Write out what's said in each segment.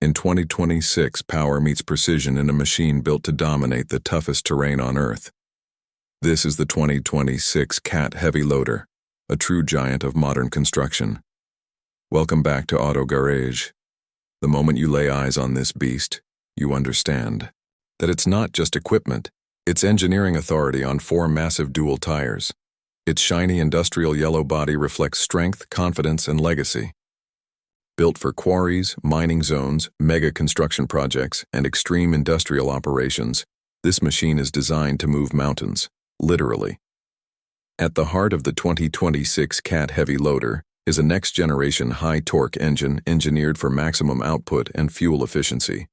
In 2026, power meets precision in a machine built to dominate the toughest terrain on Earth. This is the 2026 Cat Heavy Loader, a true giant of modern construction. Welcome back to Auto Garege. The moment you lay eyes on this beast, you understand that it's not just equipment, it's engineering authority on 4 massive dual tires. Its shiny industrial yellow body reflects strength, confidence, and legacy. Built for quarries, mining zones, mega construction projects, and extreme industrial operations, this machine is designed to move mountains, literally. At the heart of the 2026 Cat Heavy Loader is a next-generation high-torque engine engineered for maximum output and fuel efficiency.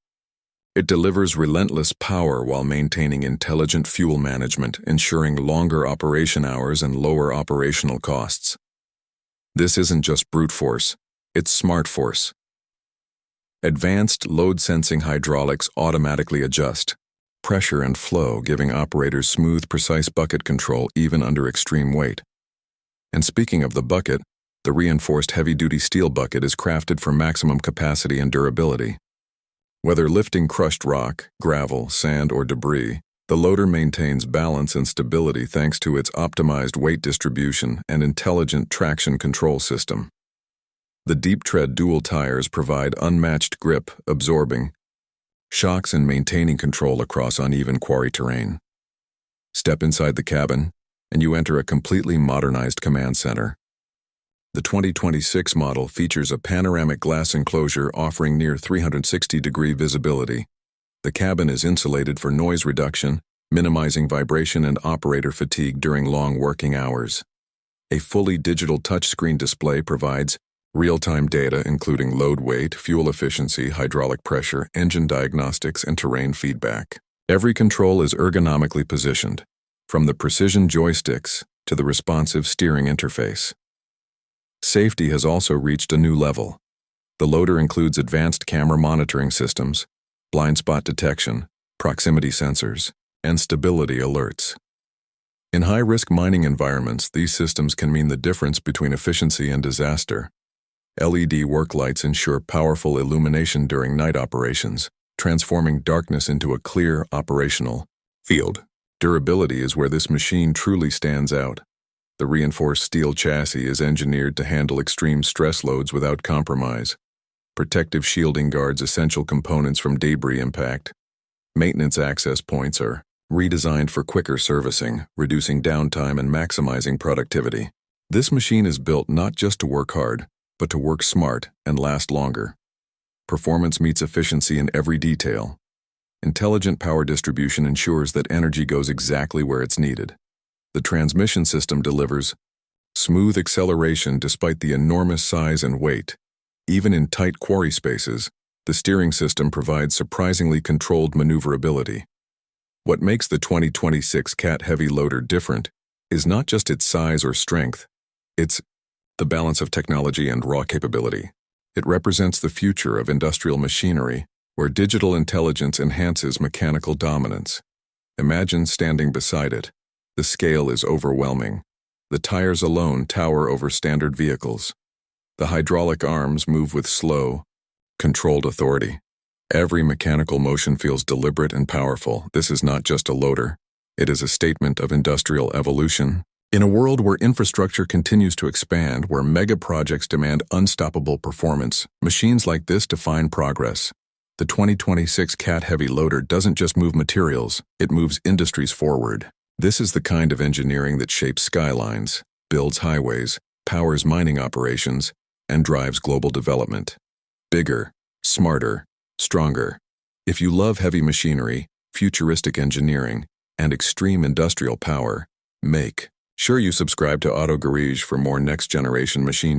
It delivers relentless power while maintaining intelligent fuel management, ensuring longer operation hours and lower operational costs. This isn't just brute force, it's smart force. Advanced load-sensing hydraulics automatically adjust pressure and flow, giving operators smooth, precise bucket control even under extreme weight. And speaking of the bucket, the reinforced heavy-duty steel bucket is crafted for maximum capacity and durability. Whether lifting crushed rock, gravel, sand, or debris, the loader maintains balance and stability thanks to its optimized weight distribution and intelligent traction control system. The deep-tread dual tires provide unmatched grip, absorbing shocks and maintaining control across uneven quarry terrain. Step inside the cabin, and you enter a completely modernized command center. The 2026 model features a panoramic glass enclosure offering near 360-degree visibility. The cabin is insulated for noise reduction, minimizing vibration and operator fatigue during long working hours. A fully digital touchscreen display provides real-time data including load weight, fuel efficiency, hydraulic pressure, engine diagnostics, and terrain feedback. Every control is ergonomically positioned, from the precision joysticks to the responsive steering interface. Safety has also reached a new level. The loader includes advanced camera monitoring systems, blind spot detection, proximity sensors, and stability alerts. In high-risk mining environments, these systems can mean the difference between efficiency and disaster. LED work lights ensure powerful illumination during night operations, transforming darkness into a clear, operational field. Durability is where this machine truly stands out. The reinforced steel chassis is engineered to handle extreme stress loads without compromise. Protective shielding guards essential components from debris impact. Maintenance access points are redesigned for quicker servicing, reducing downtime and maximizing productivity. This machine is built not just to work hard, but to work smart and last longer. Performance meets efficiency in every detail. Intelligent power distribution ensures that energy goes exactly where it's needed. The transmission system delivers smooth acceleration despite the enormous size and weight. Even in tight quarry spaces, the steering system provides surprisingly controlled maneuverability. What makes the 2026 Cat Heavy Loader different is not just its size or strength, it's the balance of technology and raw capability. It represents the future of industrial machinery, where digital intelligence enhances mechanical dominance. Imagine standing beside it. The scale is overwhelming. The tires alone tower over standard vehicles. The hydraulic arms move with slow, controlled authority. Every mechanical motion feels deliberate and powerful. This is not just a loader. It is a statement of industrial evolution. In a world where infrastructure continues to expand, where mega projects demand unstoppable performance, machines like this define progress. The 2026 Cat Heavy Loader doesn't just move materials, it moves industries forward. This is the kind of engineering that shapes skylines, builds highways, powers mining operations, and drives global development. Bigger, smarter, stronger. If you love heavy machinery, futuristic engineering, and extreme industrial power, make sure you subscribe to Auto Garege for more next-generation machine